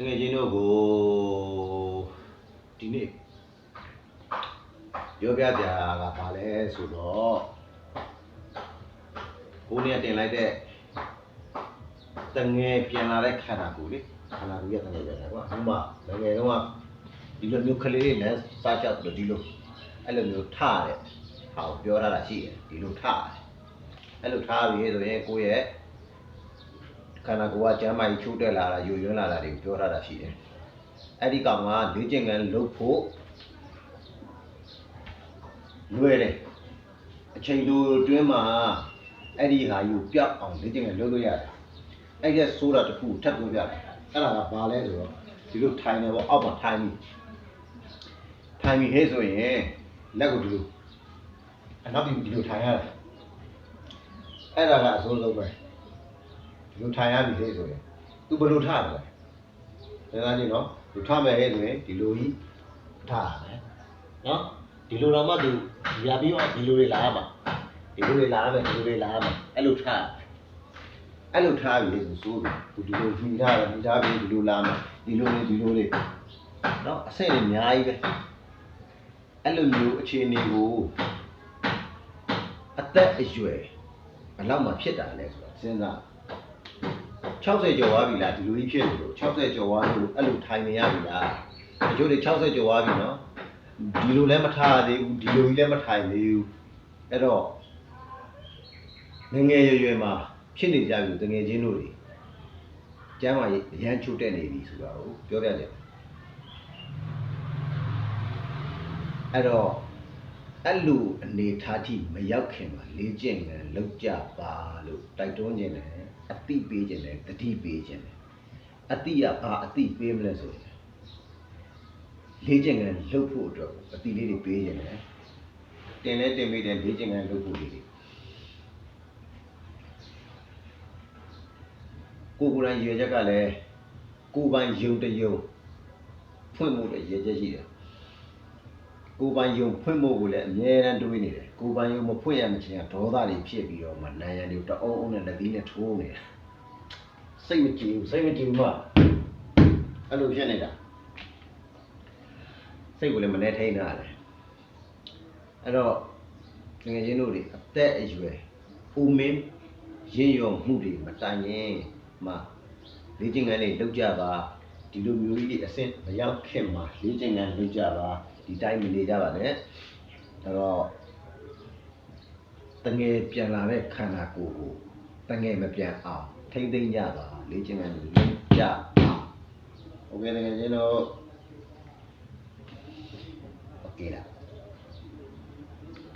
ငယ်ချင်းတို့ကိုဒီနေ့ပြောပြကြတာကဘာလဲဆိုတော့ကိုနေတင်လိုက်တဲ့တငယ်ပြန်လာတဲ့ခန္ဓာကိုယ်လေခန္ဓာကိုယ်ရဲ့တငယ်ပြန်လာကွာဥပမာငယ်တော့ဒီလိုမျိုးကလေးတွေနဲ့စားကြောက်လို့ဒီလိုအဲ့လိုမျိုးထားတယ်ဟာပြောထားတာရှိတယ်ဒီလိုထားတယ်အဲ့လိုထားပြီးဆိုရင်ကိုယ့်ရဲ့ခန္ဓာကိုယ်ကကျမ်းမာရေးချိုးတက်လာတာယိုယွင်းလာတာတွေကိုပြောထားတာရှိတယ်အဲ့ဒီကောင်ကလေ့ကျင့်ခန်းလုပ်ဖို့လွယ်တယ်အချိန်တိုတွင်းမှာအဲ့ဒီဟာယူပြောက်အောင်လေ့ကျင့်ခန်းလုပ်လို့ရတယ်အဲ့ဒီဆိုတာတစ်ခုထပ်ပြောပြတယ်အဲ့ဒါကဘာလဲဆိုတော့ဒီလိုထိုင်နေပေါ့အောက်မှာထိုင်ပြီးဟဲ့ဆိုရင်လက်ကိုဒီလိုအနောက်ပြီးဒီလိုထိုင်ရတယ်အဲ့ဒါကအစိုးဆုံးပဲဒီလိုထိုင်ရပြီဟဲ့ဆိုရင်သူဘယ်လိုထားလဲဒါကကြည့်နော်သူထားမယ်ဟဲ့ဆိုရင်ဒီလိုကြီးထားရတယ်နော်ဒီလိုတော့မှသူရပြီးတော့ဒီလိုတွေလာရမှာဒီလိုတွေလာရမယ်ဒီလိုတွေလာရမယ်အဲ့လိုထားအဲ့လိုထားပြီဆိုစိုးပြီသူဒီလိုဖြီးထားတယ်ဖြီးထားပြီးဒီလိုလာမယ်ဒီလိုလေးနော်အဆင့်တွေအများကြီးပဲအဲ့လိုမျိုးအခြေအနေကိုအသက်အရွယ်ဘယ်လောက်မှဖြစ်တာလဲဆိုတော့စဉ်းစား60ကျော်သွားပြီလားဒီလိုကြီးဖြစ်နေလို့60ကျော်သွားလို့အဲ့လိုထိုင်နေရပြီလားတချို့တွေ60ကျော်သွားပြီနော်ဒီလိုလည်းမထားသေးဘူးဒီလိုကြီးလည်းမထိုင်သေးဘူးအဲ့တော့ငယ်ငယ်ရွယ်မှာဖြစ်နေကြပြီတငယ်ချင်းတို့တွေကျမ်းမာရေးအရန်ချိုးတက်နေပြီဆိုတာကိုပြောပြကြအဲ့တော့အဲ့လိုအနေထားထိမရောက်ခင်မှာလေ့ကျင့်တယ်လောက်ကြပါလို့တိုက်တွန်းခြင်းတယ်အတိပေးခြင်းတယ်တတိပေးခြင်းတယ်အတိကဘာအတိပေးမလဲဆိုရင်လေ့ကျင့်ခန်းလုပ်ဖို့အတွက်အတိလေးတွေပေးခြင်းတယ်တင်လဲတင်မိတယ်လေ့ကျင့်ခန်းလုပ်ဖို့လေးတွေကိုယ်ရည်ချက်ကလည်းကိုယ်ပိုင်ယုံတယုံဖွင့်ဖို့လည်းရည်ချက်ရှိတယ်ကိုယ်ပိုင်ယုံဖွင့်ဖို့ကိုလည်းအများအားတွေးနေတယ်ကိုယ်ပိုင်ယုံမဖွင့်ရမချင်းဒေါသတွေဖြစ်ပြီးတော့မှနာယံတွေတအုံနဲ့လက်သီးနဲ့ထိုးနေတာစိတ်မကြည်ဘူးမှအဲ့လိုဖြစ်နေတာစိတ်ကိုလည်းမနေထိန်တာလေအဲ့တော့ငယ်ချင်းတို့တွေအသက်အရွယ်ဦးမင်းရင်းရောမှုတွေမတိုင်ရင်မှလေ့ကျင့်ခန်းလေးလုပ်ကြပါဒီလိုမျိုးကြီးတွေအဆင့်မရောက်ခင်မှာလေ့ကျင့်ခန်းလုပ်ကြပါဒီတိုင်းမနေကြပါနဲ့အဲ့တော့တငယ်ပြန်လာတဲ့ခန္ဓာကိုယ်ကိုတငယ်မပြန်အောင်ထိမ့်သိမ့်ကြပါလေ့ကျင့်ခန်းလုပ်ကြပါโอเคတကယ်ချင်းတော့โอเคလား